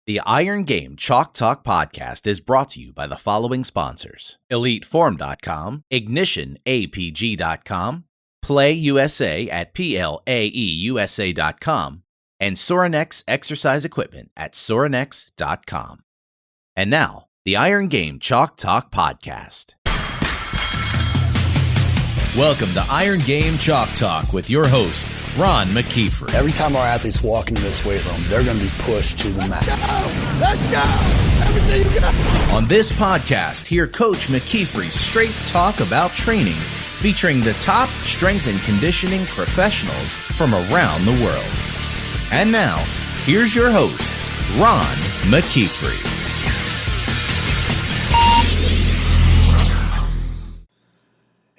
The Iron Game Chalk Talk podcast is brought to you by the following sponsors: EliteForm.com, IgnitionAPG.com, PlayUSA at PLAEUSA.com, and Sorinex Exercise Equipment at Sorinex.com. And now, the Iron Game Chalk Talk podcast. Welcome to Iron Game Chalk Talk with your host, Ron McKeefery. Every time our athletes walk into this weight room, they're going to be pushed to the max. Let's go! Everything you got! On this podcast, hear Coach McKeefery straight talk about training, featuring the top strength and conditioning professionals from around the world. And now, here's your host, Ron McKeefery.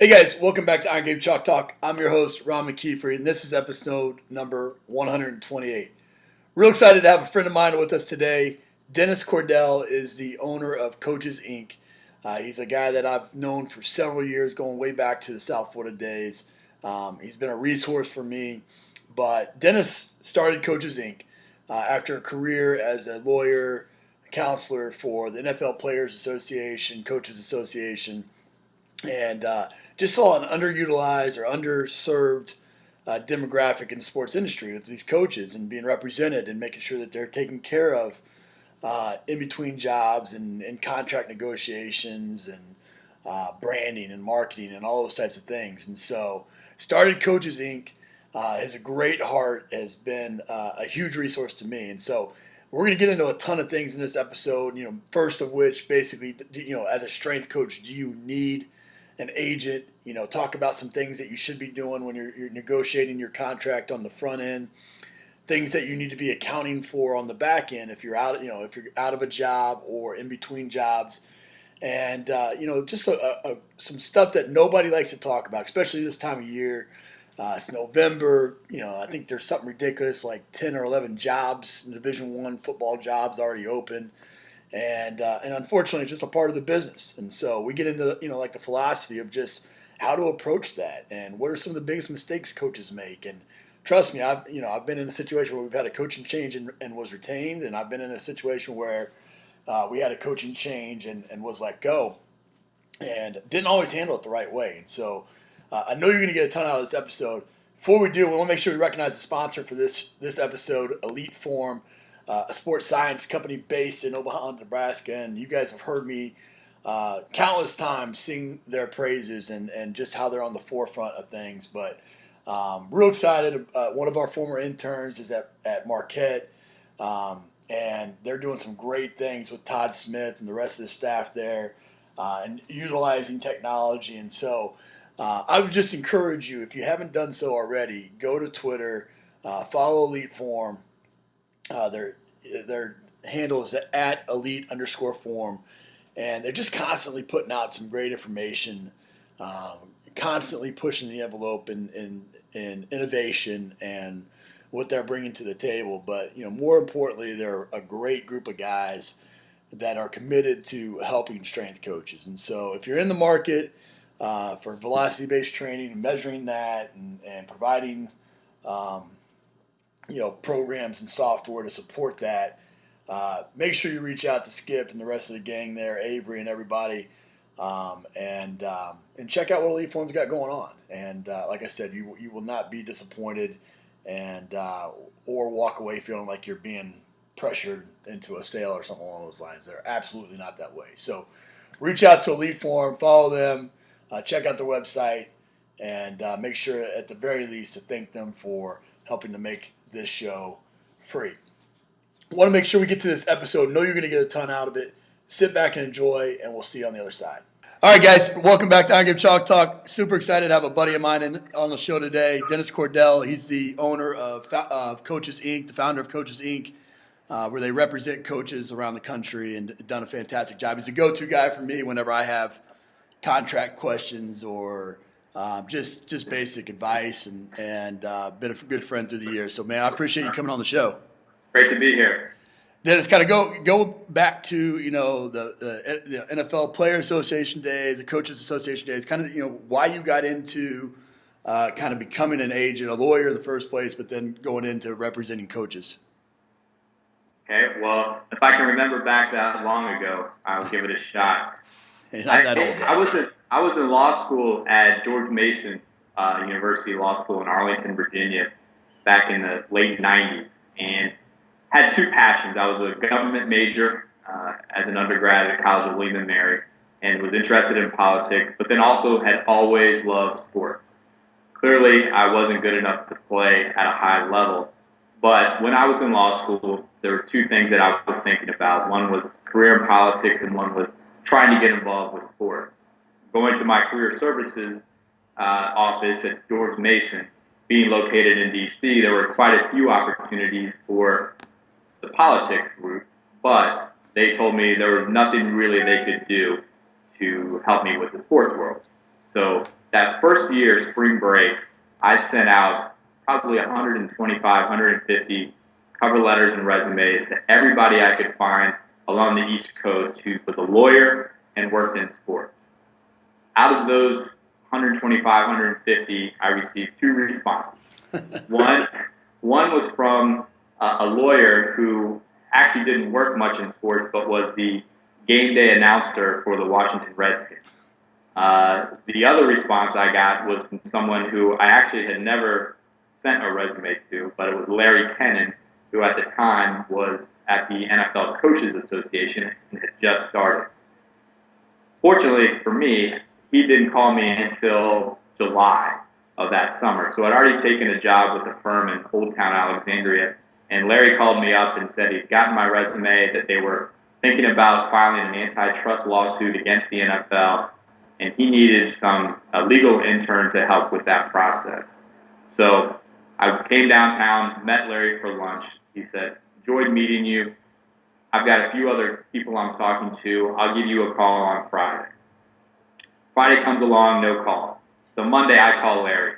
Hey guys, welcome back to Iron Game Chalk Talk. I'm your host, Ron McKeefery, and this is episode number 128. Real excited to have a friend of mine with us today. Dennis Cordell is the owner of Coaches Inc. He's a guy that I've known for several years, going way back to the South Florida days. He's been a resource for me. But Dennis started Coaches Inc. After a career as a lawyer, counselor for the NFL Players Association, Coaches Association, and just saw an underutilized or underserved demographic in the sports industry with these coaches and being represented and making sure that they're taken care of in between jobs and contract negotiations and branding and marketing and all those types of things. And so started Coaches Inc. Has a great heart, has been a huge resource to me. And so we're going to get into a ton of things in this episode, first of which basically, as a strength coach, do you need an agent? Talk about some things that you should be doing when you're negotiating your contract on the front end, things that you need to be accounting for on the back end if you're out, if you're out of a job or in between jobs, and just some stuff that nobody likes to talk about, especially this time of year. It's November. I think there's something ridiculous like 10 or 11 jobs, Division I football jobs already open. And unfortunately, it's just a part of the business. And so we get into, like the philosophy of just how to approach that and what are some of the biggest mistakes coaches make. And trust me, I've been in a situation where we've had a coaching change and was retained. And I've been in a situation where we had a coaching change and was let go and didn't always handle it the right way. And so I know you're going to get a ton out of this episode. Before we do, we want to make sure we recognize the sponsor for this episode, Elite Form. A sports science company based in Omaha, Nebraska, and you guys have heard me countless times sing their praises and just how they're on the forefront of things. But real excited. One of our former interns is at Marquette, and they're doing some great things with Todd Smith and the rest of the staff there and utilizing technology. And so I would just encourage you, if you haven't done so already, go to Twitter, follow Elite Form. Their handle is at elite_form, and they're just constantly putting out some great information, constantly pushing the envelope in innovation and what they're bringing to the table. But more importantly, they're a great group of guys that are committed to helping strength coaches. And so if you're in the market for velocity-based training, measuring that and providing programs and software to support that, make sure you reach out to Skip and the rest of the gang there, Avery and everybody, and check out what Elite Form's got going on. And like I said, you will not be disappointed and or walk away feeling like you're being pressured into a sale or something along those lines. They're absolutely not that way. So reach out to Elite Form, follow them, check out their website, and make sure at the very least to thank them for helping to make this show free. I want to make sure we get to this episode. Know you're going to get a ton out of it. Sit back and enjoy, and we'll see you on the other side. All right, guys, welcome back to Iron Game Chalk Talk. Super excited to have a buddy of mine on the show today, Dennis Cordell. He's the owner of Coaches Inc., the founder of Coaches Inc., where they represent coaches around the country and done a fantastic job. He's the go-to guy for me whenever I have contract questions or just basic advice, and been a good friend through the years. So, man, I appreciate you coming on the show. Great to be here. Then it's got to go back to the NFL Players Association days, the Coaches Association days. Kind of why you got into kind of becoming an agent, a lawyer in the first place, but then going into representing coaches. Okay, well, if I can remember back that long ago, I'll give it a shot. You're not that old, I was in law school at George Mason University Law School in Arlington, Virginia, back in the late 90s, and had two passions. I was a government major as an undergrad at College of William and Mary, and was interested in politics, but then also had always loved sports. Clearly, I wasn't good enough to play at a high level, but when I was in law school, there were two things that I was thinking about. One was career in politics, and one was trying to get involved with sports. Going to my career services office at George Mason, being located in D.C., there were quite a few opportunities for the politics route, but they told me there was nothing really they could do to help me with the sports world. So that first year, spring break, I sent out probably 125, 150 cover letters and resumes to everybody I could find along the East Coast who was a lawyer and worked in sports. Out of those 125, 150, I received two responses. One was from a lawyer who actually didn't work much in sports, but was the game day announcer for the Washington Redskins. The other response I got was from someone who I actually had never sent a resume to, but it was Larry Kennan, who at the time was at the NFL Coaches Association and had just started. Fortunately for me, he didn't call me until July of that summer. So I'd already taken a job with a firm in Old Town Alexandria, and Larry called me up and said he'd gotten my resume, that they were thinking about filing an antitrust lawsuit against the NFL, and he needed a legal intern to help with that process. So I came downtown, met Larry for lunch. He said, "Enjoyed meeting you. I've got a few other people I'm talking to. I'll give you a call on Friday." Friday comes along, no call. So Monday I call Larry.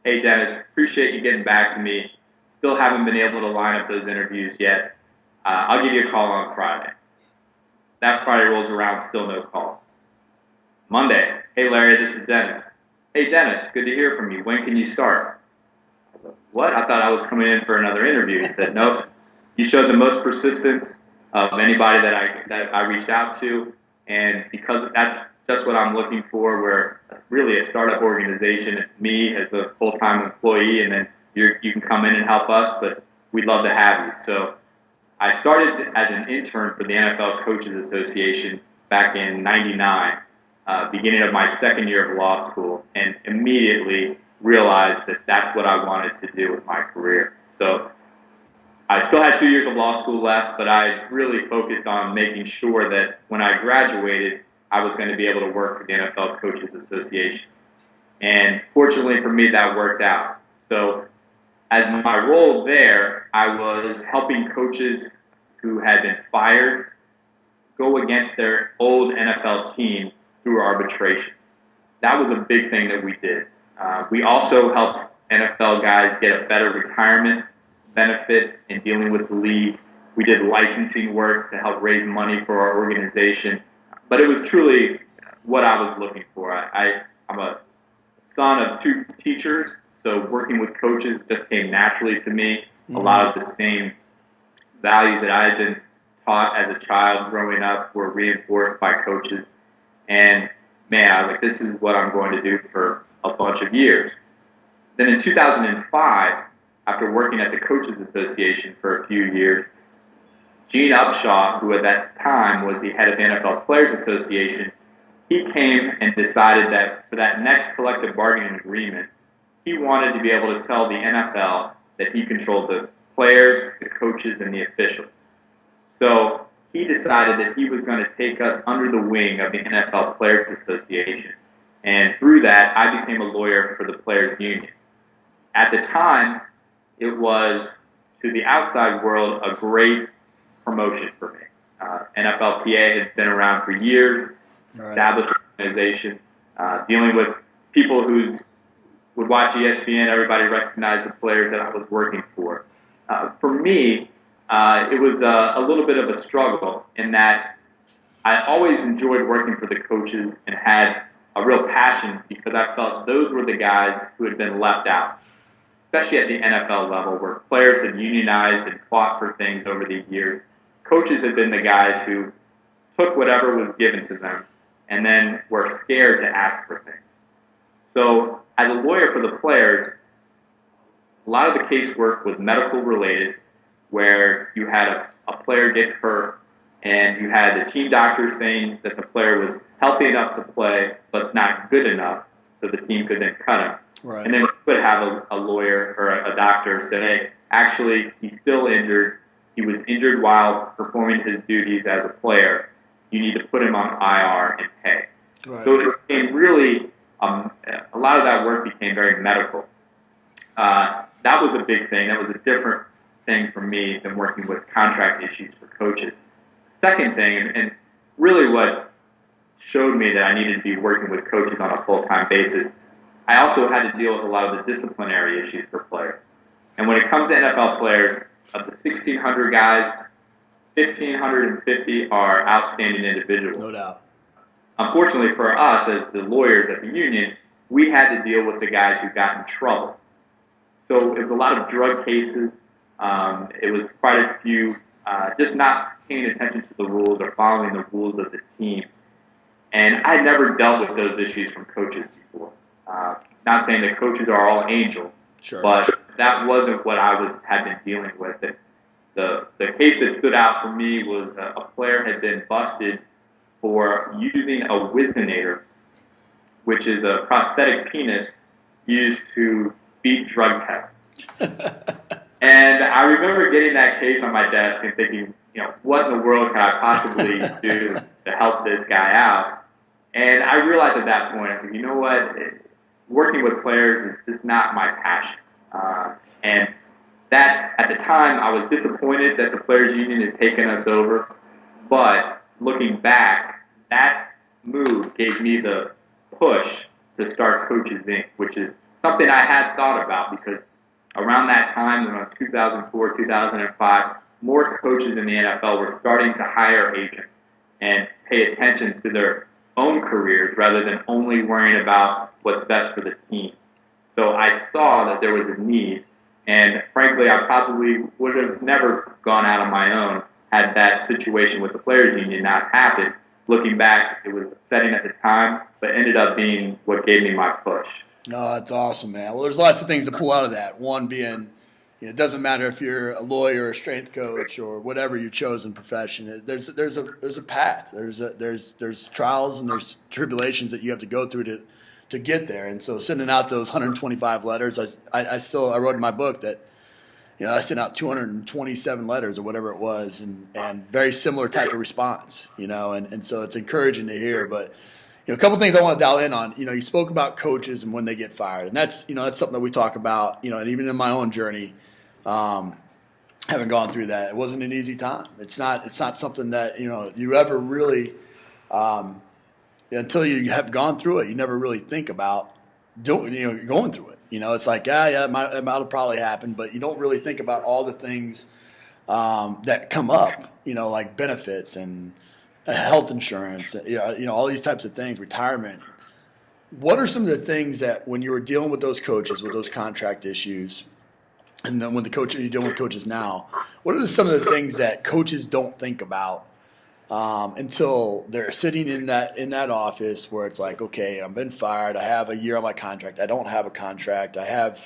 "Hey, Dennis, appreciate you getting back to me. Still haven't been able to line up those interviews yet. I'll give you a call on Friday." That Friday rolls around, still no call. Monday, "Hey, Larry, this is Dennis." "Hey, Dennis, good to hear from you. When can you start?" I was like, "What? I thought I was coming in for another interview." He said, "Nope. You showed the most persistence of anybody that I reached out to, and because that's just what I'm looking for, where it's really a startup organization. It's me as a full-time employee, and then you can come in and help us, but we'd love to have you." So I started as an intern for the NFL Coaches Association back in '99, beginning of my second year of law school, and immediately realized that that's what I wanted to do with my career. So I still had 2 years of law school left, but I really focused on making sure that when I graduated, I was going to be able to work for the NFL Coaches Association. And fortunately for me, that worked out. So as my role there, I was helping coaches who had been fired go against their old NFL team through arbitration. That was a big thing that we did. We also helped NFL guys get a better retirement benefit in dealing with the league. We did licensing work to help raise money for our organization. But it was truly what I was looking for. I'm a son of two teachers, so working with coaches just came naturally to me. A lot of the same values that I had been taught as a child growing up were reinforced by coaches. And man, I was like, this is what I'm going to do for a bunch of years. Then in 2005, after working at the Coaches Association for a few years, Gene Upshaw, who at that time was the head of the NFL Players Association, he came and decided that for that next collective bargaining agreement, he wanted to be able to tell the NFL that he controlled the players, the coaches, and the officials. So he decided that he was going to take us under the wing of the NFL Players Association. And through that, I became a lawyer for the Players Union. At the time, it was, to the outside world, a great promotion for me. NFLPA has been around for years, established organization, dealing with people who would watch ESPN. Everybody recognized the players that I was working for. For me, it was a little bit of a struggle in that I always enjoyed working for the coaches and had a real passion because I felt those were the guys who had been left out, especially at the NFL level where players had unionized and fought for things over the years. coaches had been the guys who took whatever was given to them and then were scared to ask for things. So as a lawyer for the players, a lot of the casework was medical related, where you had a player get hurt and you had the team doctor saying that the player was healthy enough to play but not good enough, so the team could then cut him. Right. And then you could have a lawyer or a doctor say, hey, actually, he's still injured. He was injured while performing his duties as a player. You need to put him on IR and pay. Right. So it became really, a lot of that work became very medical. That was a big thing. That was a different thing for me than working with contract issues for coaches. Second thing, and really what showed me that I needed to be working with coaches on a full-time basis, I also had to deal with a lot of the disciplinary issues for players. And when it comes to NFL players, of the 1,600 guys, 1,550 are outstanding individuals. No doubt. Unfortunately for us as the lawyers at the union, we had to deal with the guys who got in trouble. So it was a lot of drug cases. It was quite a few just not paying attention to the rules or following the rules of the team. And I never dealt with those issues from coaches before. Not saying that coaches are all angels, Sure. but that wasn't what I had been dealing with. The case that stood out for me was a player had been busted for using a Whizzinator, which is a prosthetic penis used to beat drug tests. And I remember getting that case on my desk and thinking, what in the world can I possibly do to help this guy out? And I realized at that point, I said, you know what? Working with players is just not my passion. And that, at the time, I was disappointed that the Players Union had taken us over. But looking back, that move gave me the push to start Coaches Inc., which is something I had thought about because around that time, around 2004, 2005, more coaches in the NFL were starting to hire agents and pay attention to their own careers rather than only worrying about what's best for the team. So I saw that there was a need, and frankly, I probably would have never gone out on my own had that situation with the Players Union not happened. Looking back, it was upsetting at the time, but ended up being what gave me my push. No, that's awesome, man. Well, there's lots of things to pull out of that. One being, it doesn't matter if you're a lawyer or a strength coach or whatever your chosen profession. There's a path. There's trials and there's tribulations that you have to go through to get there. And so sending out those 125 letters, I wrote in my book that I sent out 227 letters or whatever it was, and very similar type of response. And so it's encouraging to hear, but. A couple things I want to dial in on. You spoke about coaches and when they get fired, and that's something that we talk about. And even in my own journey, having gone through that, it wasn't an easy time. It's not something that you ever really until you have gone through it, you never really think about going through it. It's like it might have probably happened, but you don't really think about all the things that come up. Like benefits and health insurance, all these types of things, retirement. What are some of the things that when you were dealing with those coaches, with those contract issues, and then when you're dealing with coaches now, what are some of the things that coaches don't think about until they're sitting in that office where it's like, okay, I've been fired, I have a year on my contract, I don't have a contract, I have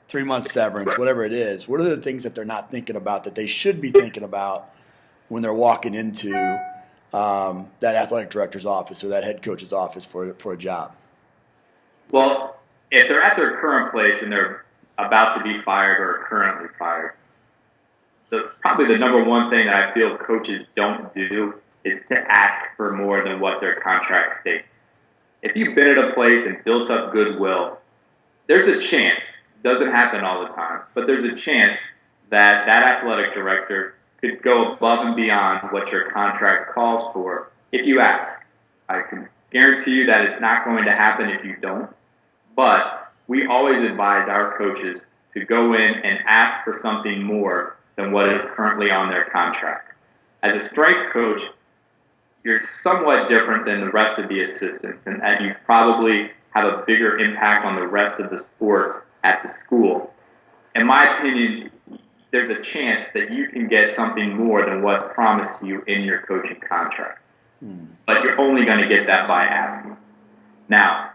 3 months severance, whatever it is. What are the things that they're not thinking about that they should be thinking about when they're walking into that athletic director's office or that head coach's office for a job? Well, if they're at their current place and they're about to be fired or currently fired, probably the number one thing that I feel coaches don't do is to ask for more than what their contract states. If you've been at a place and built up goodwill, there's a chance, doesn't happen all the time, but there's a chance that athletic director could go above and beyond what your contract calls for if you ask. I can guarantee you that it's not going to happen if you don't, but we always advise our coaches to go in and ask for something more than what is currently on their contract. As a strength coach, you're somewhat different than the rest of the assistants, and that you probably have a bigger impact on the rest of the sports at the school. In my opinion, there's a chance that you can get something more than what's promised to you in your coaching contract. But you're only going to get that by asking. Now,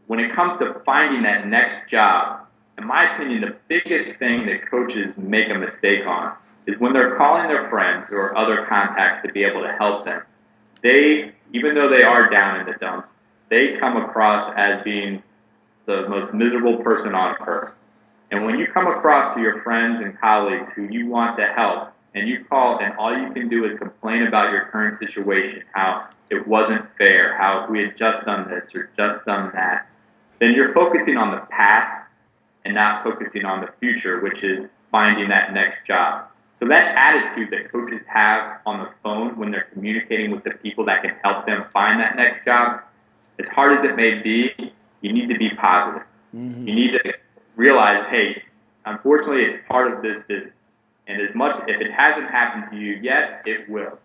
when it comes to finding that next job, in my opinion, the biggest thing that coaches make a mistake on is when they're calling their friends or other contacts to be able to help them. They, even though they are down in the dumps, they come across as being the most miserable person on earth. And when you come across to your friends and colleagues who you want to help, and you call and all you can do is complain about your current situation, how it wasn't fair, how we had just done this or just done that, then you're focusing on the past and not focusing on the future, which is finding that next job. So that attitude that coaches have on the phone when they're communicating with the people that can help them find that next job, as hard as it may be, you need to be positive. Mm-hmm. You need to realize, hey, unfortunately, it's part of this business. And as much, if it hasn't happened to you yet, it will.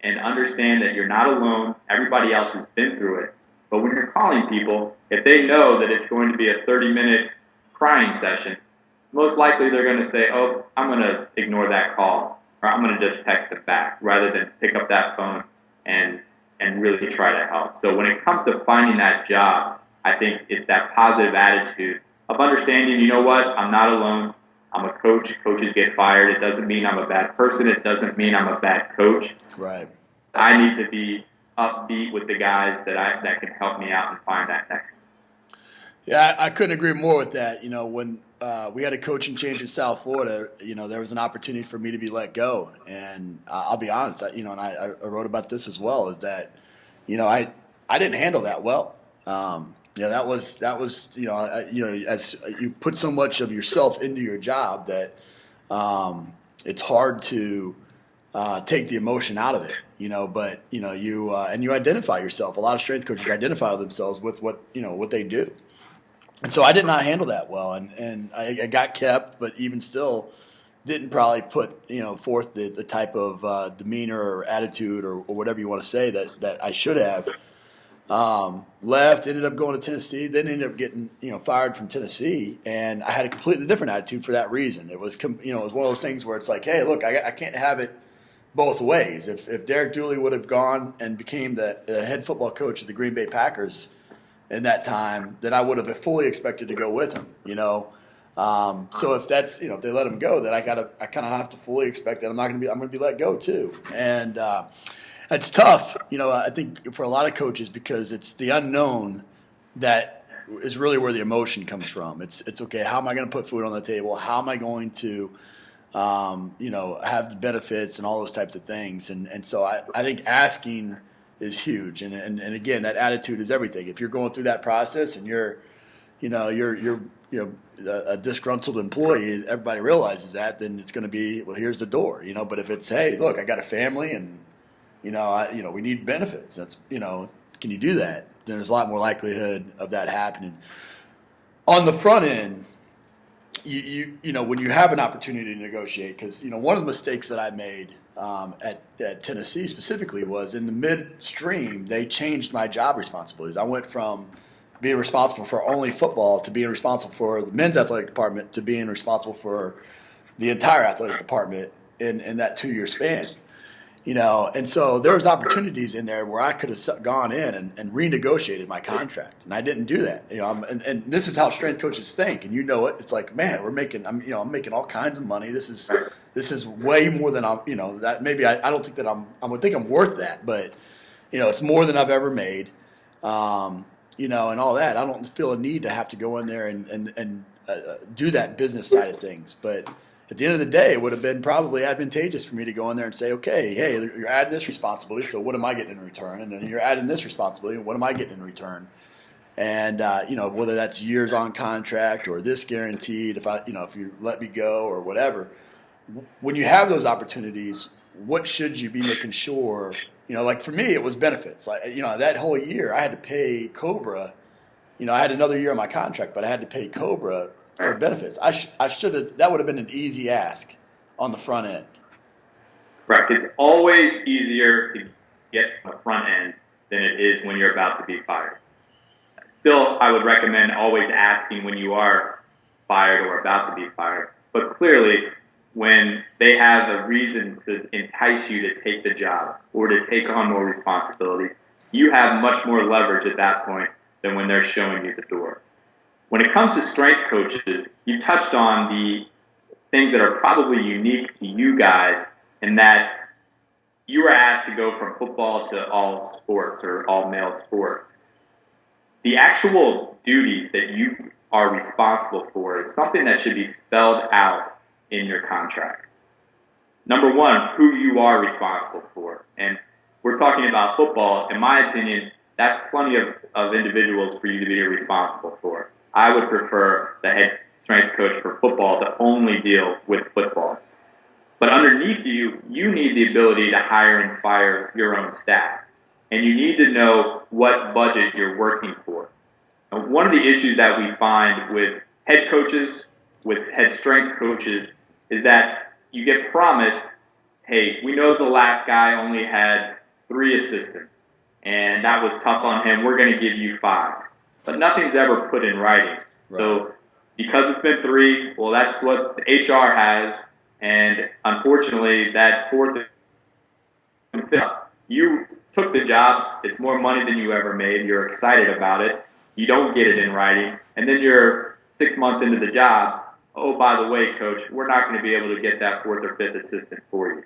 And understand that you're not alone. Everybody else has been through it. But when you're calling people, if they know that it's going to be a 30-minute crying session, most likely they're going to say, oh, I'm going to ignore that call, or I'm going to just text them back, rather than pick up that phone and really try to help. So when it comes to finding that job, I think it's that positive attitude of understanding, you know what, I'm not alone. I'm a coach. Coaches get fired. It doesn't mean I'm a bad person. It doesn't mean I'm a bad coach. Right. I need to be upbeat with the guys that can help me out and find that next. Yeah, I couldn't agree more with that. You know, when we had a coaching change in South Florida, you know, there was an opportunity for me to be let go. And I'll be honest, and I wrote about this as well, is that, you know, I didn't handle that well. You know, that was as you put so much of yourself into your job that it's hard to take the emotion out of it, you know, but, you know, you identify yourself. A lot of strength coaches identify themselves with what they do. And so I did not handle that well, and I got kept, but even still didn't probably put, you know, forth the type of demeanor or attitude or whatever you want to say that I should have. Left, ended up going to Tennessee, then ended up getting, you know, fired from Tennessee, and I had a completely different attitude for that reason. It was, you know, it was one of those things where it's like, hey, look, I can't have it both ways. If Derek Dooley would have gone and became the head football coach of the Green Bay Packers in that time, then I would have fully expected to go with him, you know. So if that's, you know, if they let him go, then I kind of have to fully expect that I'm going to be let go too. And it's tough, you know, I think for a lot of coaches, because it's the unknown that is really where the emotion comes from. It's okay, how am I going to put food on the table? How am I going to, you know, have the benefits and all those types of things? And so I think asking is huge. And again, that attitude is everything. If you're going through that process and you're a disgruntled employee, and everybody realizes that, then it's going to be, well, here's the door, you know. But if it's, hey, look, I got a family and, you know, we need benefits. That's, you know, can you do that? Then there's a lot more likelihood of that happening. On the front end, you know, when you have an opportunity to negotiate, because, you know, one of the mistakes that I made at Tennessee specifically was in the midstream, they changed my job responsibilities. I went from being responsible for only football to being responsible for the men's athletic department to being responsible for the entire athletic department in that 2-year span. You know, and so there was opportunities in there where I could have gone in and renegotiated my contract, and I didn't do that. You know, and this is how strength coaches think, and you know it. It's like, man, I'm making all kinds of money. This is way more than I'm, you know, that maybe I don't think that I would think I'm worth that, but, you know, it's more than I've ever made, you know, and all that. I don't feel a need to have to go in there and do that business side of things, but at the end of the day, it would have been probably advantageous for me to go in there and say, okay, hey, you're adding this responsibility, so what am I getting in return? And then you're adding this responsibility, what am I getting in return? And, you know, whether that's years on contract or this guaranteed, if you let me go or whatever, when you have those opportunities, what should you be making sure, you know, like for me, it was benefits. Like, you know, that whole year I had to pay Cobra, you know, I had another year on my contract, but I had to pay Cobra for benefits. I should have. That would have been an easy ask on the front end. Correct. It's always easier to get on the front end than it is when you're about to be fired. Still, I would recommend always asking when you are fired or about to be fired. But clearly, when they have a reason to entice you to take the job or to take on more responsibility, you have much more leverage at that point than when they're showing you the door. When it comes to strength coaches, you touched on the things that are probably unique to you guys in that you were asked to go from football to all sports or all male sports. The actual duties that you are responsible for is something that should be spelled out in your contract. Number one, who you are responsible for. And we're talking about football. In my opinion, that's plenty of individuals for you to be responsible for. I would prefer the head strength coach for football to only deal with football. But underneath you, you need the ability to hire and fire your own staff. And you need to know what budget you're working for. Now, one of the issues that we find with head coaches, with head strength coaches, is that you get promised, hey, we know the last guy only had 3 assistants, and that was tough on him. We're going to give you 5. But nothing's ever put in writing. Right. So because it's been 3, well, that's what the HR has, and unfortunately, that 4th and 5th, you took the job. It's more money than you ever made. You're excited about it. You don't get it in writing, and then you're 6 months into the job. Oh, by the way, coach, we're not going to be able to get that 4th or 5th assistant for you.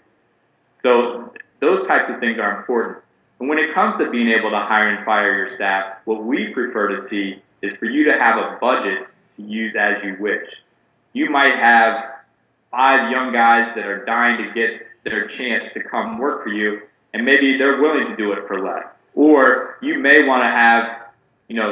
So those types of things are important. And when it comes to being able to hire and fire your staff, what we prefer to see is for you to have a budget to use as you wish. You might have 5 young guys that are dying to get their chance to come work for you, and maybe they're willing to do it for less. Or you may want to have,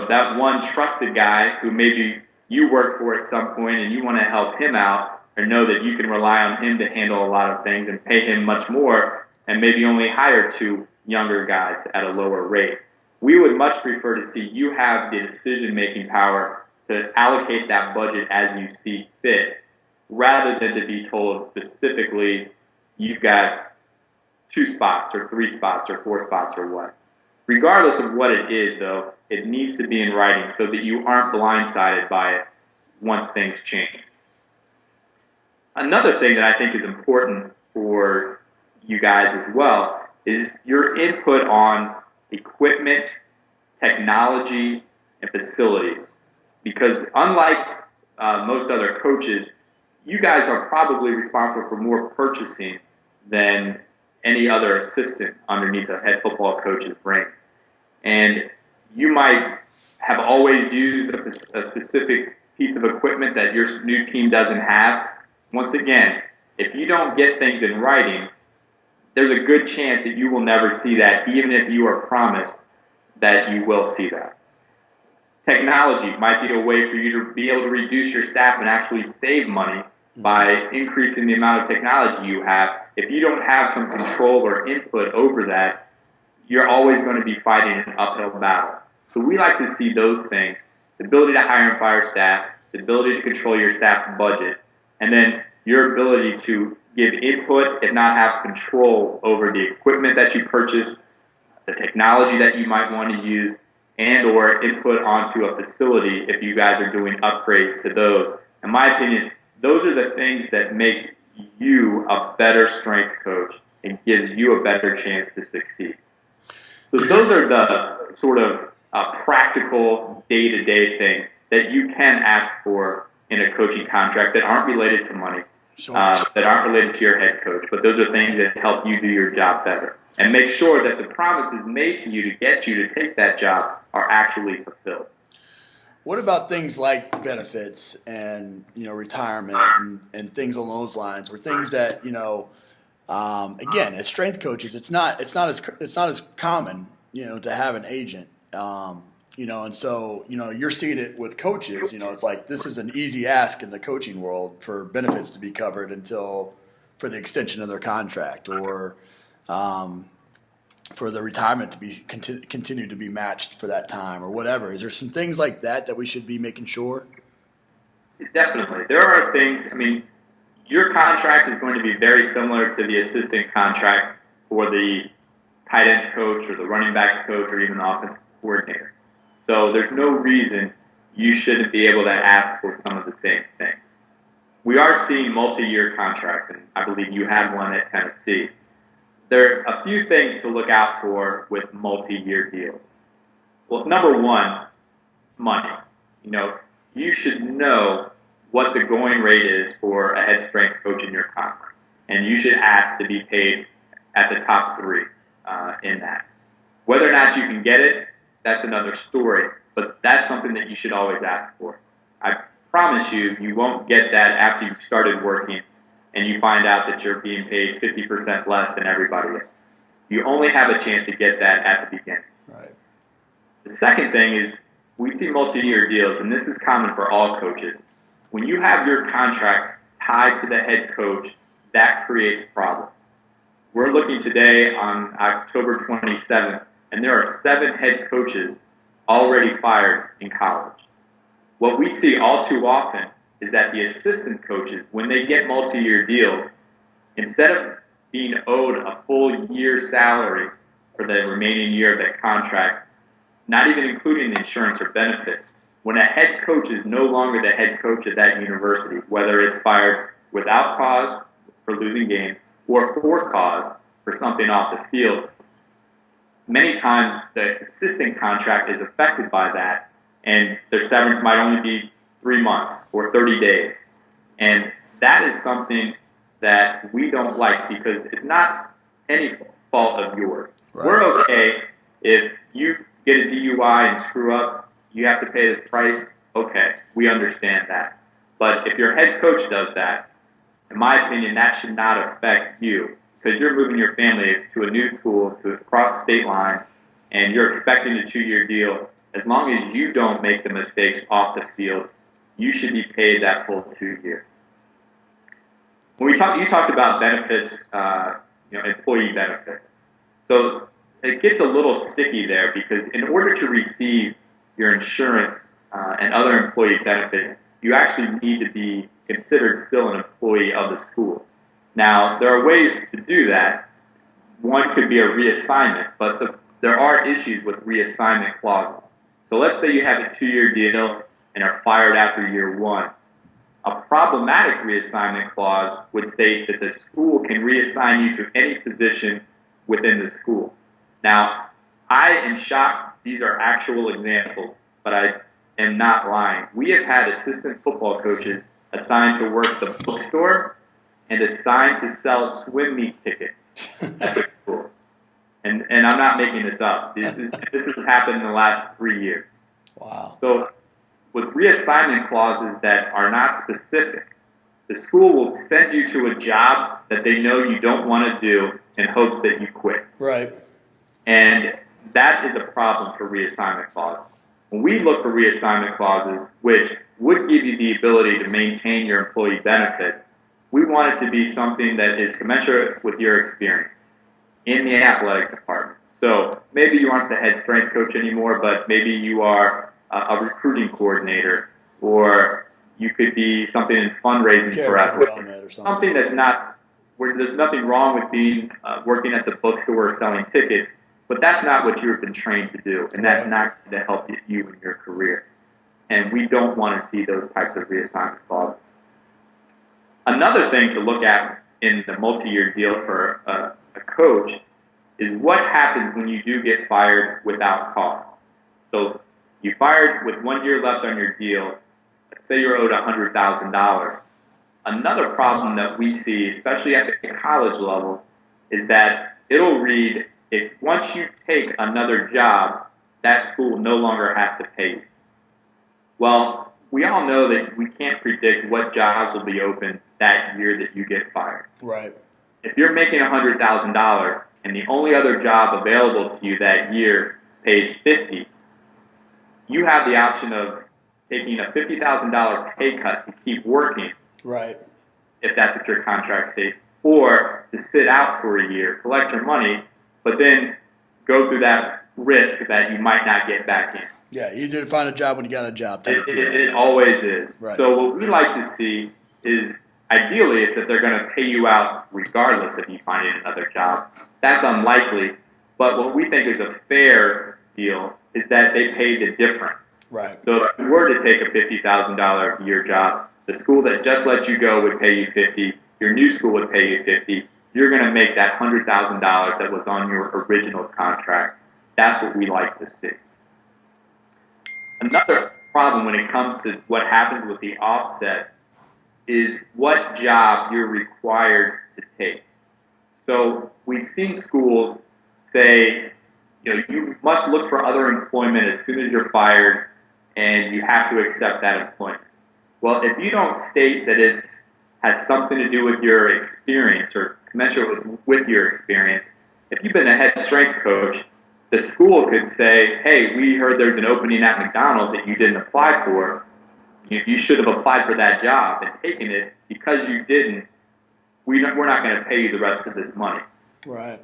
that one trusted guy who maybe you work for at some point and you want to help him out or know that you can rely on him to handle a lot of things and pay him much more and maybe only hire 2 younger guys at a lower rate. We would much prefer to see you have the decision-making power to allocate that budget as you see fit rather than to be told specifically you've got 2 spots or 3 spots or 4 spots or what. Regardless of what it is, though, it needs to be in writing so that you aren't blindsided by it once things change. Another thing that I think is important for you guys as well is your input on equipment, technology, and facilities. Because unlike most other coaches, you guys are probably responsible for more purchasing than any other assistant underneath a head football coach's ring. And you might have always used a specific piece of equipment that your new team doesn't have. Once again, if you don't get things in writing, there's a good chance that you will never see that, even if you are promised that you will see that. Technology might be a way for you to be able to reduce your staff and actually save money by increasing the amount of technology you have. If you don't have some control or input over that, you're always going to be fighting an uphill battle. So we like to see those things, the ability to hire and fire staff, the ability to control your staff's budget, and then your ability to give input, if not have control over the equipment that you purchase, the technology that you might want to use, and or input onto a facility if you guys are doing upgrades to those. In my opinion, those are the things that make you a better strength coach and gives you a better chance to succeed. So those are the sort of practical day-to-day things that you can ask for in a coaching contract that aren't related to money, that aren't related to your head coach, but those are things that help you do your job better and make sure that the promises made to you to get you to take that job are actually fulfilled. What about things like benefits and retirement and things along those lines, or things that again, as strength coaches, it's not as common to have an agent, and so you're seeing it with coaches. It's like this is an easy ask in the coaching world for benefits to be covered until for the extension of their contract or for the retirement to be continue to be matched for that time or whatever. Is there some things like that we should be making sure? Definitely. There are things, your contract is going to be very similar to the assistant contract for the tight ends coach or the running backs coach or even the offensive coordinator. So there's no reason you shouldn't be able to ask for some of the same things. we are seeing multi-year contracts, and I believe you had one at Tennessee. There are a few things to look out for with multi-year deals. Well, number one, money. You should know what the going rate is for a head strength coach in your conference, and you should ask to be paid at the top three in that. Whether or not you can get it, that's another story, but that's something that you should always ask for. I promise you won't get that after you've started working and you find out that you're being paid 50% less than everybody else. You only have a chance to get that at the beginning. Right. The second thing is we see multi-year deals, and this is common for all coaches. When you have your contract tied to the head coach, that creates problems. We're looking today on October 27th, and there are 7 head coaches already fired in college. What we see all too often is that the assistant coaches, when they get multi-year deals, instead of being owed a full year's salary for the remaining year of that contract, not even including the insurance or benefits, when a head coach is no longer the head coach at that university, whether it's fired without cause for losing games or for cause for something off the field, many times the assistant contract is affected by that, and their severance might only be 3 months or 30 days. And that is something that we don't like because it's not any fault of yours. Right. We're okay if you get a DUI and screw up, you have to pay the price. Okay, we understand that. But if your head coach does that, in my opinion, that should not affect you because you're moving your family to a new school, to across state lines, and you're expecting a 2-year deal. As long as you don't make the mistakes off the field, you should be paid that full 2 years. When you talked about benefits, employee benefits. So it gets a little sticky there because in order to receive your insurance and other employee benefits, you actually need to be considered still an employee of the school. Now, there are ways to do that. One could be a reassignment, but there are issues with reassignment clauses. So let's say you have a 2-year deal and are fired after year 1. A problematic reassignment clause would state that the school can reassign you to any position within the school. Now, I am shocked these are actual examples, but I am not lying. We have had assistant football coaches assigned to work the bookstore and assigned to sell swim meet tickets at the school. And I'm not making this up. This has happened in the last 3 years. Wow. So with reassignment clauses that are not specific, the school will send you to a job that they know you don't want to do in hopes that you quit. Right. And that is a problem for reassignment clauses. When we look for reassignment clauses, which would give you the ability to maintain your employee benefits, we want it to be something that is commensurate with your experience in the athletic department. So maybe you aren't the head strength coach anymore, but maybe you are a recruiting coordinator, or you could be something in fundraising for athletes. Something that's not, where there's nothing wrong with being working at the bookstore selling tickets, but that's not what you've been trained to do, and that's not to help you in your career. And we don't want to see those types of reassignment clauses. Another thing to look at in the multi-year deal for a coach is what happens when you do get fired without cause. So you fired with 1 year left on your deal. Let's say you're owed $100,000. Another problem that we see, especially at the college level, is that it'll read, if once you take another job, that school no longer has to pay you. Well, we all know that we can't predict what jobs will be open that year that you get fired. Right. If you're making $100,000 and the only other job available to you that year pays $50,000, you have the option of taking a $50,000 pay cut to keep working. Right. If that's what your contract states, or to sit out for a year, collect your money, but then go through that risk that you might not get back in. Yeah, easier to find a job when you got a job. It always is. Right. So what we like to see is, ideally, it's that they're going to pay you out regardless of you finding another job. That's unlikely, but what we think is a fair deal is that they pay the difference. Right. So if you were to take a $50,000 a year job, The school that just let you go would pay you $50. Your new school would pay you $50. You're going to make that $100,000 that was on your original contract. That's what we like to see. Another problem when it comes to what happens with the offset is what job you're required to take. So we've seen schools say, you must look for other employment as soon as you're fired, and you have to accept that employment. Well, if you don't state that it has something to do with your experience or commensurate with your experience, if you've been a head strength coach, the school could say, hey, we heard there's an opening at McDonald's that you didn't apply for. You should have applied for that job and taken it. Because you didn't, we're not going to pay you the rest of this money. Right.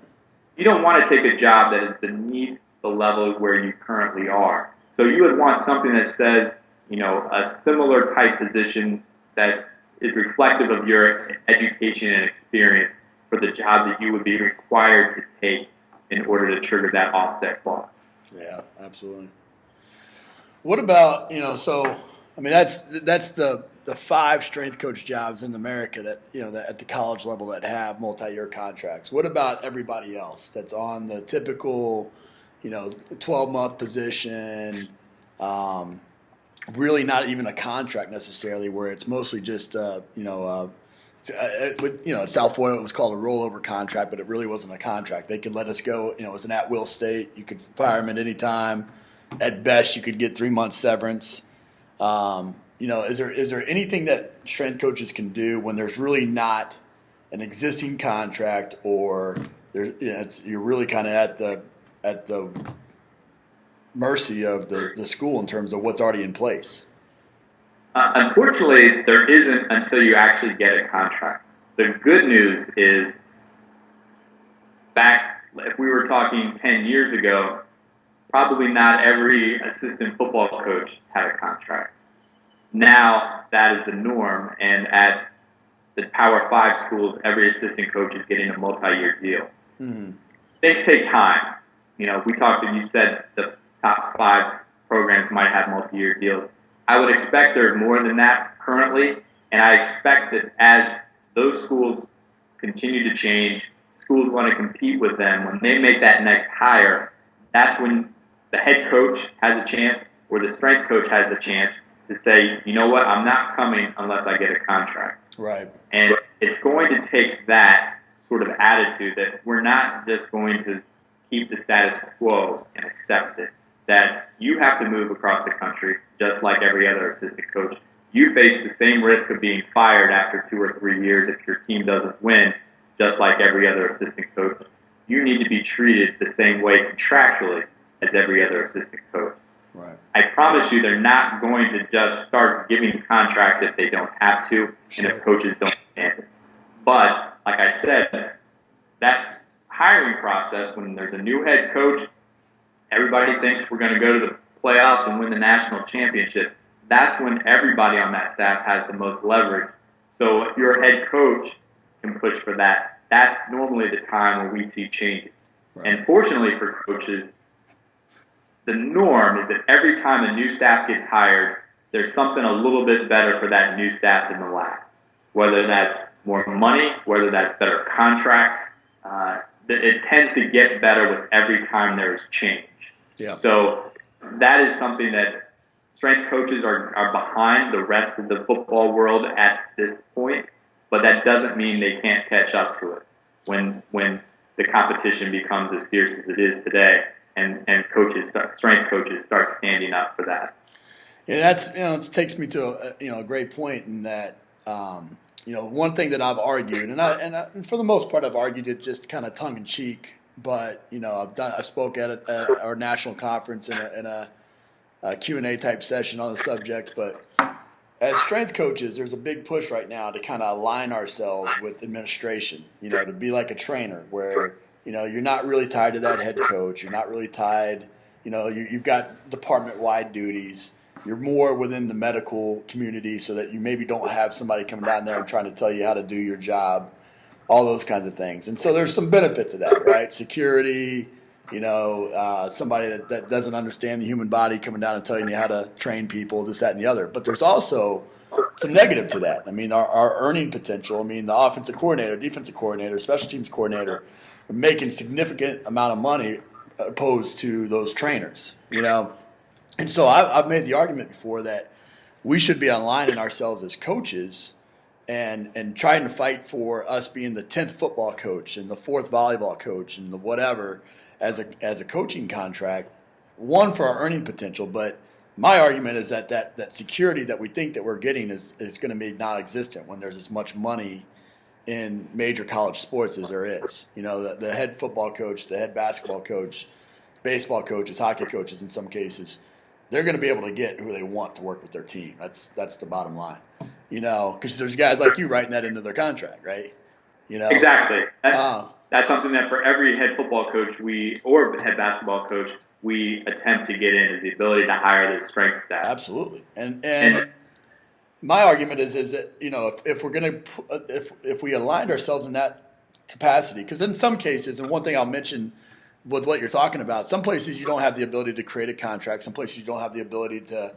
You don't want to take a job that is beneath the level where you currently are. So you would want something that says, a similar type position that is reflective of your education and experience for the job that you would be required to take in order to trigger that offset clause. Yeah, absolutely. What about, that's the 5 strength coach jobs in America that, that at the college level that have multi-year contracts. What about everybody else that's on the typical, 12-month position, really not even a contract necessarily, where it's mostly just, at South Florida it was called a rollover contract, but it really wasn't a contract. They could let us go, it was an at-will state. You could fire them at any time. At best, you could get 3 months severance. Is there anything that strength coaches can do when there's really not an existing contract, or you're really kind of at the mercy of the school in terms of what's already in place? Unfortunately, there isn't until you actually get a contract. The good news is, if we were talking 10 years ago, probably not every assistant football coach had a contract. Now that is the norm, and at the Power 5 schools, every assistant coach is getting a multi-year deal. Mm-hmm. Things take time. You said the top 5 programs might have multi-year deals. I would expect there's more than that currently, and I expect that as those schools continue to change, schools want to compete with them. When they make that next hire, that's when the head coach has a chance, or the strength coach has a chance to say, you know what, I'm not coming unless I get a contract. Right. And it's going to take that sort of attitude that we're not just going to keep the status quo and accept it, that you have to move across the country just like every other assistant coach. You face the same risk of being fired after 2 or 3 years if your team doesn't win, just like every other assistant coach. You need to be treated the same way contractually as every other assistant coach. Right. I promise you they're not going to just start giving contracts if they don't have to, and if coaches don't stand it. But, like I said, that hiring process, when there's a new head coach, everybody thinks we're going to go to the playoffs and win the national championship. That's when everybody on that staff has the most leverage. So if your head coach can push for that, that's normally the time when we see changes. Right. And fortunately for coaches, the norm is that every time a new staff gets hired, there's something a little bit better for that new staff than the last. Whether that's more money, whether that's better contracts, it tends to get better with every time there's change. Yeah. So that is something that strength coaches are behind the rest of the football world at this point, but that doesn't mean they can't catch up to it when the competition becomes as fierce as it is today. And strength coaches start standing up for that. Yeah, it takes me to a great point in that one thing that I've argued, and for the most part I've argued it just kind of tongue in cheek, but I spoke at our national conference in a Q&A type session on the subject. But as strength coaches, there's a big push right now to kind of align ourselves with administration. To be like a trainer where. You're not really tied to that head coach. You're not really tied. You've got department-wide duties. You're more within the medical community so that you maybe don't have somebody coming down there and trying to tell you how to do your job, all those kinds of things. And so there's some benefit to that, right? Security, somebody that doesn't understand the human body coming down and telling you how to train people, this, that, and the other. But there's also some negative to that. I mean, our earning potential. I mean, the offensive coordinator, defensive coordinator, special teams coordinator are making significant amount of money opposed to those trainers, And so I've made the argument before that we should be aligning ourselves as coaches and trying to fight for us being the 10th football coach and the 4th volleyball coach and the whatever as a coaching contract, one, for our earning potential, but my argument is that security that we think that we're getting is going to be non-existent when there's as much money in major college sports as there is. The head football coach, the head basketball coach, baseball coaches, hockey coaches in some cases, they're going to be able to get who they want to work with their team. That's the bottom line. Because there's guys like you writing that into their contract, right? Exactly. That's something that for every head football coach or head basketball coach we attempt to get in, is the ability to hire the strength staff. Absolutely. And my argument is that if we're going to if we aligned ourselves in that capacity, because in some cases, and one thing I'll mention with what you're talking about, some places you don't have the ability to create a contract, some places you don't have the ability to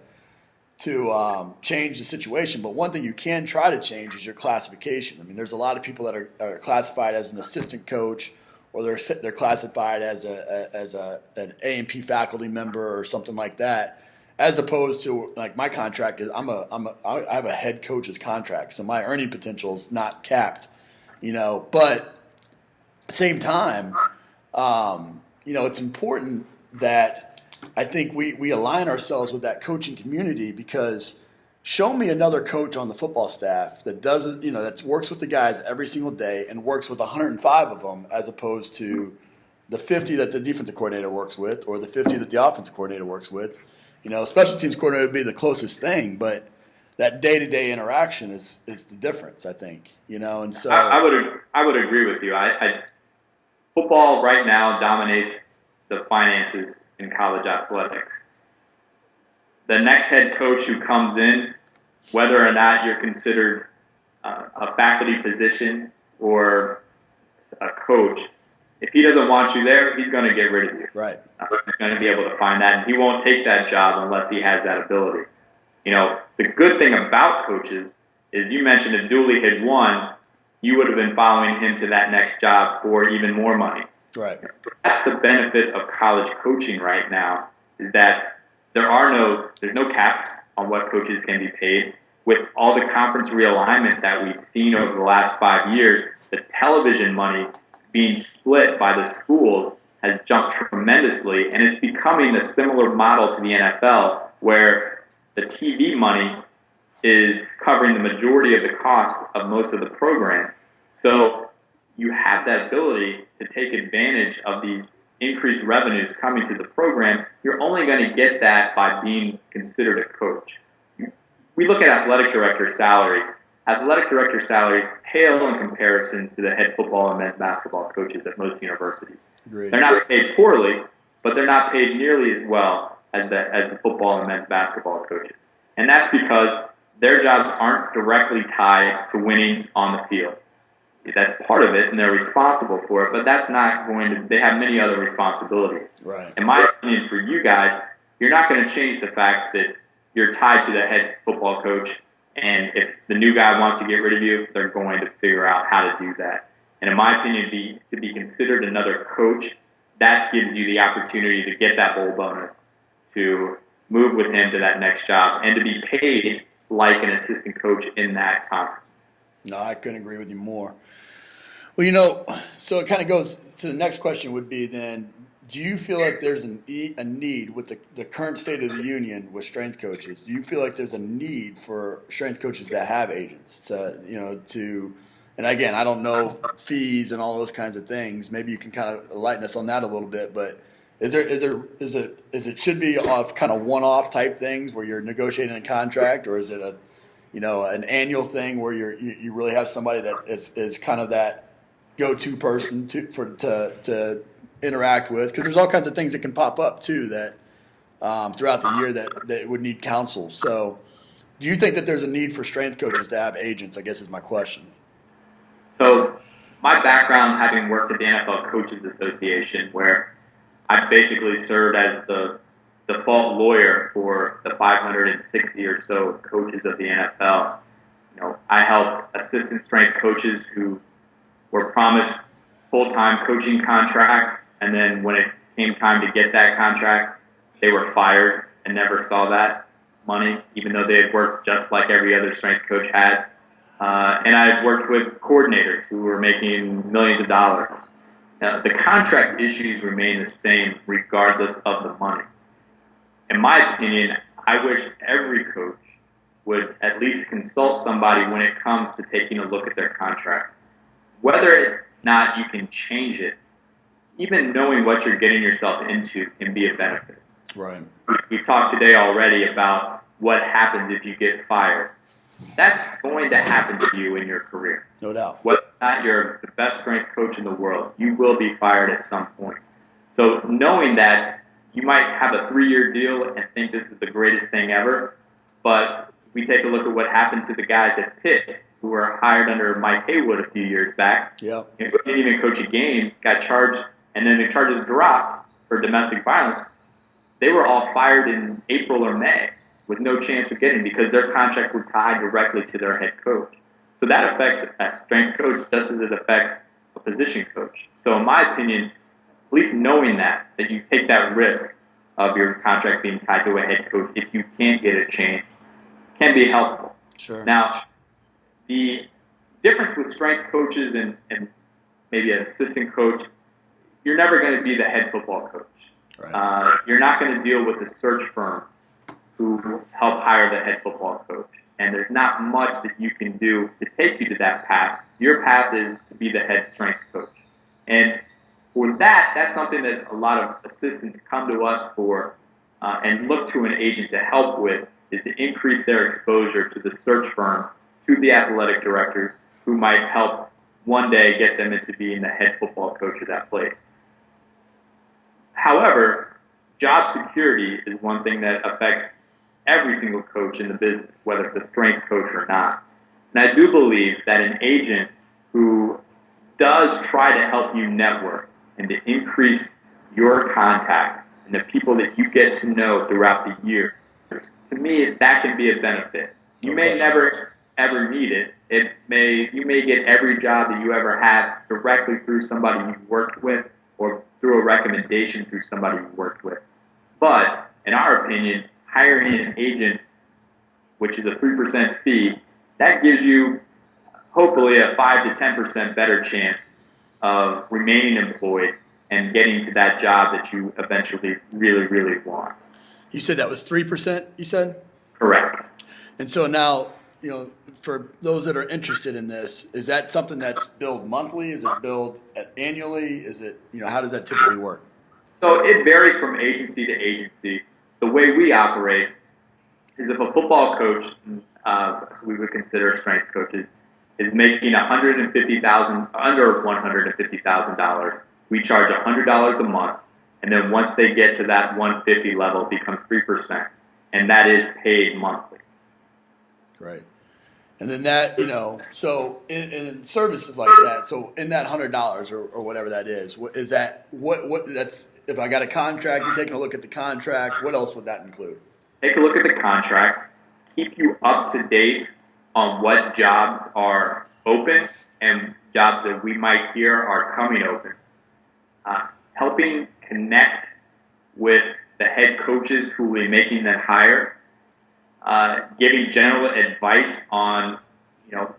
change the situation, but one thing you can try to change is your classification. I mean, there's a lot of people that are classified as an assistant coach, or they're classified as an A&P faculty member or something like that. As opposed to, like, my contract is I have a head coach's contract, so my earning potential is not capped, But at the same time, it's important that I think we align ourselves with that coaching community, because show me another coach on the football staff that doesn't, that works with the guys every single day and works with 105 of them, as opposed to the 50 that the defensive coordinator works with, or the 50 that the offensive coordinator works with. Special teams coordinator would be the closest thing, but that day-to-day interaction is the difference, I think. And so I would agree with you. Football right now dominates the finances in college athletics. The next head coach who comes in, whether or not you're considered a faculty position or a coach, if he doesn't want you there, he's going to get rid of you. Right. He's going to be able to find that, and he won't take that job unless he has that ability. The good thing about coaches is, you mentioned if Dooley had won, you would have been following him to that next job for even more money. Right. That's the benefit of college coaching right now, is that there's no caps on what coaches can be paid. With all the conference realignment that we've seen over the last 5 years, the television money being split by the schools has jumped tremendously, and it's becoming a similar model to the NFL, where the TV money is covering the majority of the cost of most of the program. So you have that ability to take advantage of these increased revenues coming to the program. You're only going to get that by being considered a coach. We look at athletic director salaries. Athletic director salaries pale in comparison to the head football and men's basketball coaches at most universities. Agreed. They're not paid poorly, but they're not paid nearly as well as the football and men's basketball coaches. And that's because their jobs aren't directly tied to winning on the field. That's part of it, and they're responsible for it, but that's not going to – they have many other responsibilities. Right. In my opinion, for you guys, you're not going to change the fact that you're tied to the head football coach, and if the new guy wants to get rid of you, they're going to figure out how to do that. And in my opinion, to be considered another coach, that gives you the opportunity to get that bowl bonus, to move with him to that next job, and to be paid like an assistant coach in that conference. No, I couldn't agree with you more. Well, so it kind of goes to the next question would be then, do you feel like there's a need with the current state of the union with strength coaches? Do you feel like there's a need for strength coaches to have agents and again, I don't know fees and all those kinds of things. Maybe you can kind of enlighten us on that a little bit, but is it should be off kind of one-off type things where you're negotiating a contract, or is it an annual thing where you really have somebody that is kind of that go-to person to interact with? Because there's all kinds of things that can pop up too that throughout the year that would need counsel. So do you think that there's a need for strength coaches to have agents, I guess is my question. So my background, having worked at the NFL Coaches Association, where I basically served as the default lawyer for the 560 or so coaches of the NFL, I helped assistant strength coaches who were promised full-time coaching contracts, and then when it came time to get that contract, they were fired and never saw that money, even though they had worked just like every other strength coach had. And I've worked with coordinators who were making millions of dollars. Now, the contract issues remain the same regardless of the money. In my opinion, I wish every coach would at least consult somebody when it comes to taking a look at their contract. Whether or not you can change it, even knowing what you're getting yourself into can be a benefit. Right. We talked today already about what happens if you get fired. That's going to happen to you in your career. No doubt. Whether or not you're the best strength coach in the world, you will be fired at some point. So knowing that, you might have a 3-year deal and think this is the greatest thing ever, but we take a look at what happened to the guys at Pitt who were hired under Mike Haywood a few years back. Yep. And didn't even coach a game, got charged, and then the charges dropped for domestic violence. They were all fired in April or May with no chance of getting, because their contract was tied directly to their head coach. So that affects a strength coach just as it affects a position coach. So in my opinion, at least knowing that you take that risk of your contract being tied to a head coach if you can't get it changed can be helpful. Sure. Now, the difference with strength coaches and maybe an assistant coach, you're never going to be the head football coach. Right. You're not going to deal with the search firms who help hire the head football coach. And there's not much that you can do to take you to that path. Your path is to be the head strength coach. And for that, that's something that a lot of assistants come to us for and look to an agent to help with, is to increase their exposure to the search firms, to the athletic directors who might help one day get them into being the head football coach of that place. However, job security is one thing that affects every single coach in the business, whether it's a strength coach or not. And I do believe that an agent who does try to help you network and to increase your contacts and the people that you get to know throughout the year, to me, that can be a benefit. You may never ever need it. You may get every job that you ever have directly through somebody you've worked with or through a recommendation through somebody you've worked with. But in our opinion, hiring an agent, which is a 3% fee, that gives you hopefully a 5 to 10% better chance of remaining employed and getting to that job that you eventually really, really want. You said that was 3%, you said? Correct. And so now, for those that are interested in this, is that something that's billed monthly? Is it billed annually? Is it, how does that typically work? So it varies from agency to agency. The way we operate is if a football coach, we would consider strength coaches, is making under $150,000, we charge $100 a month, and then once they get to that 150 level, it becomes 3%, and that is paid monthly. Right. And then that, so in services like that, so in that $100 or whatever that is that what that's, if I got a contract, you're taking a look at the contract, what else would that include? Take a look at the contract, keep you up to date on what jobs are open and jobs that we might hear are coming open. Helping connect with the head coaches who will be making that hire. Giving general advice on,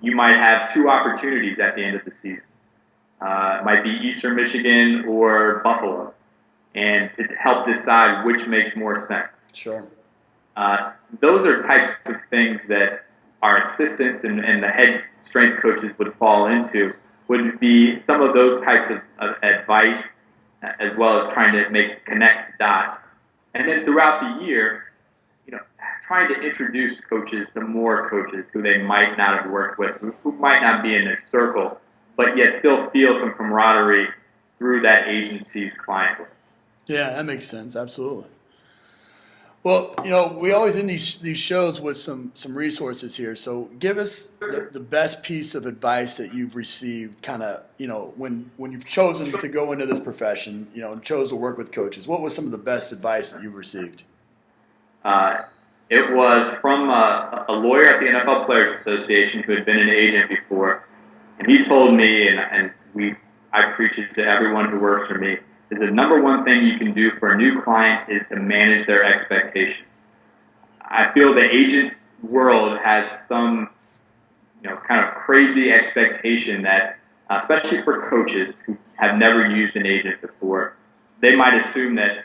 you might have 2 opportunities at the end of the season. It might be Eastern Michigan or Buffalo, and to help decide which makes more sense. Sure. Those are types of things that our assistants and the head strength coaches would fall into, would be some of those types of advice, as well as trying to connect dots. And then throughout the year, trying to introduce coaches to more coaches who they might not have worked with, who might not be in their circle, but yet still feel some camaraderie through that agency's client list. Yeah, that makes sense. Absolutely. Well, we always end these shows with some resources here. So give us the best piece of advice that you've received kind of, when you've chosen to go into this profession, and chose to work with coaches. What was some of the best advice that you've received? It was from a lawyer at the NFL Players Association who had been an agent before, and he told me, I preach it to everyone who works for me, is the number one thing you can do for a new client is to manage their expectations. I feel the agent world has some, kind of crazy expectation that, especially for coaches who have never used an agent before, they might assume that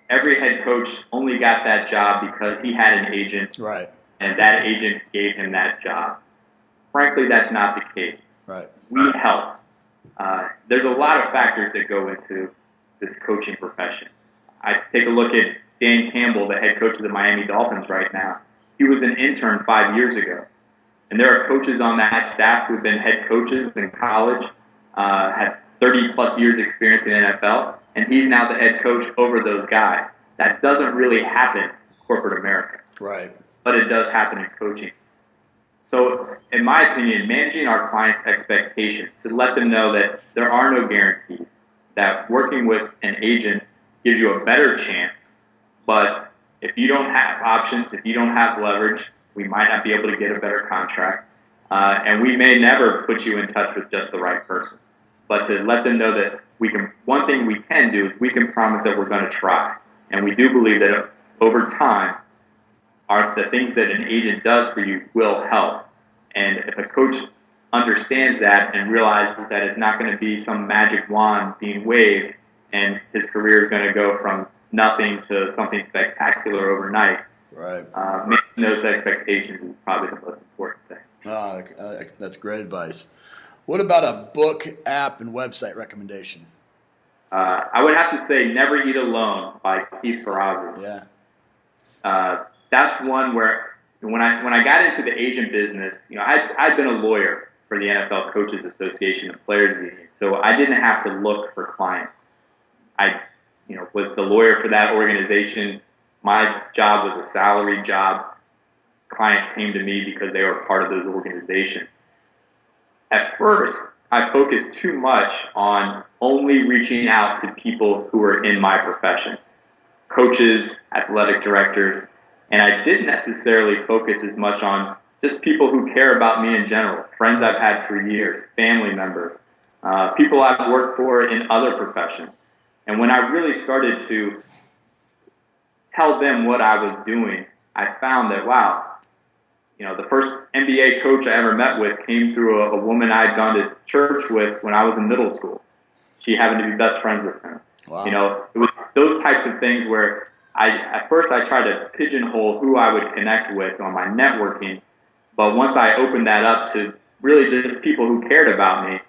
every head coach only got that job because he had an agent, right, and that agent gave him that job. Frankly, that's not the case. Right. We help. There's a lot of factors that go into this coaching profession. I take a look at Dan Campbell, the head coach of the Miami Dolphins right now. He was an intern 5 years ago. And there are coaches on that staff who have been head coaches in college, had 30-plus years experience in NFL, and he's now the head coach over those guys. That doesn't really happen in corporate America. Right. But it does happen in coaching. So, in my opinion, managing our clients' expectations to let them know that there are no guarantees, that working with an agent gives you a better chance, but if you don't have options, if you don't have leverage, we might not be able to get a better contract, and we may never put you in touch with just the right person. But to let them know that one thing we can do is we can promise that we're going to try. And we do believe that over time, the things that an agent does for you will help. And if a coach understands that and realizes that it's not going to be some magic wand being waved and his career is going to go from nothing to something spectacular overnight, right, managing those expectations is probably the most important thing. That's great advice. What about a book, app, and website recommendation? I would have to say Never Eat Alone by Keith Ferrazzi. Yeah. That's one where when I got into the agent business, I'd been a lawyer for the NFL Coaches Association and Players Union, so I didn't have to look for clients. I was the lawyer for that organization. My job was a salaried job. Clients came to me because they were part of those organizations. At first, I focused too much on only reaching out to people who are in my profession, coaches, athletic directors, and I didn't necessarily focus as much on just people who care about me in general, friends I've had for years, family members, people I've worked for in other professions. And when I really started to tell them what I was doing, I found that, wow, the first NBA coach I ever met with came through a woman I'd gone to church with when I was in middle school. She happened to be best friends with him. Wow. It was those types of things where at first I tried to pigeonhole who I would connect with on my networking, but once I opened that up to really just people who cared about me,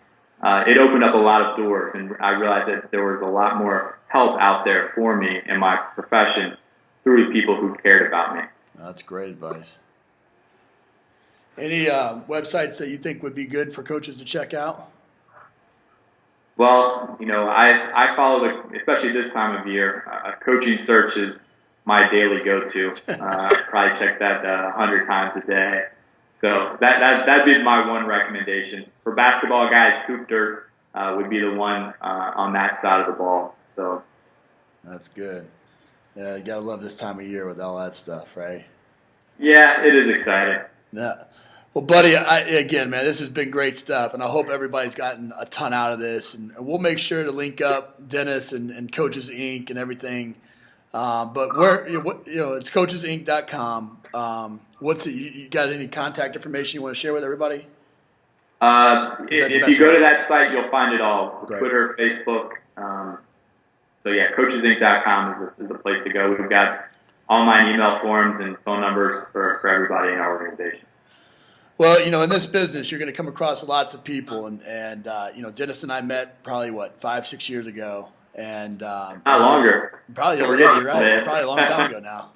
it opened up a lot of doors, and I realized that there was a lot more help out there for me in my profession through the people who cared about me. That's great advice. Any websites that you think would be good for coaches to check out? Well, I follow, especially this time of year, Coaching Search is my daily go-to. I probably check that 100 times a day. So that'd be my one recommendation. For basketball guys, Hoop Dirt would be the one on that side of the ball. So that's good. Yeah, you gotta love this time of year with all that stuff, right? Yeah, it is exciting. Yeah. Well, buddy, again, man, this has been great stuff, and I hope everybody's gotten a ton out of this. And we'll make sure to link up Dennis and Coaches Inc. and everything. But it's coachesinc.com. What's it? You got any contact information you want to share with everybody? If you go to that site, you'll find it all. Great. Twitter, Facebook. So yeah, coachesinc.com is the place to go. We've got online email forms and phone numbers for everybody in our organization. Well, in this business, you're going to come across lots of people, and Dennis and I met probably 5-6 years ago, and not longer. Probably you're right. Probably a long time ago now.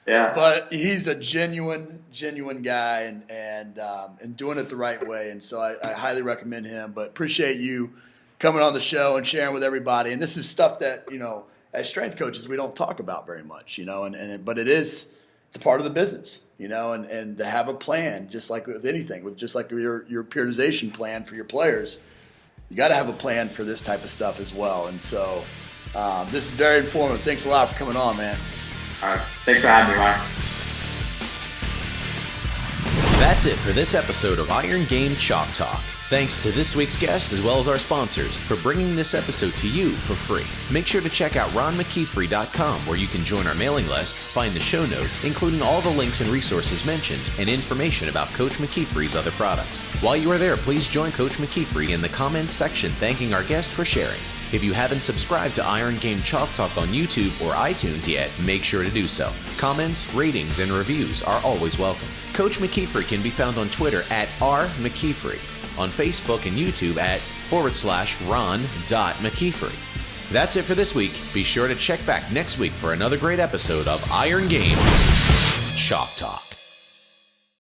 Yeah. But he's a genuine guy, and doing it the right way, and so I highly recommend him. But appreciate you coming on the show and sharing with everybody. And this is stuff that as strength coaches we don't talk about very much, but it's a part of the business. And to have a plan, just like with anything, just like your periodization plan for your players, you got to have a plan for this type of stuff as well. And so this is very informative. Thanks a lot for coming on, man. All right. Thanks for having me, Ryan. That's it for this episode of Iron Game Chalk Talk. Thanks to this week's guest as well as our sponsors for bringing this episode to you for free. Make sure to check out ronmckeefery.com where you can join our mailing list, find the show notes, including all the links and resources mentioned, and information about Coach McKeefery's other products. While you are there, please join Coach McKeefery in the comments section thanking our guest for sharing. If you haven't subscribed to Iron Game Chalk Talk on YouTube or iTunes yet, make sure to do so. Comments, ratings, and reviews are always welcome. Coach McKeefery can be found on Twitter at @RMcKeefery, on Facebook and YouTube at /Ron.McKeefery. That's it for this week. Be sure to check back next week for another great episode of Iron Game Chalk Talk.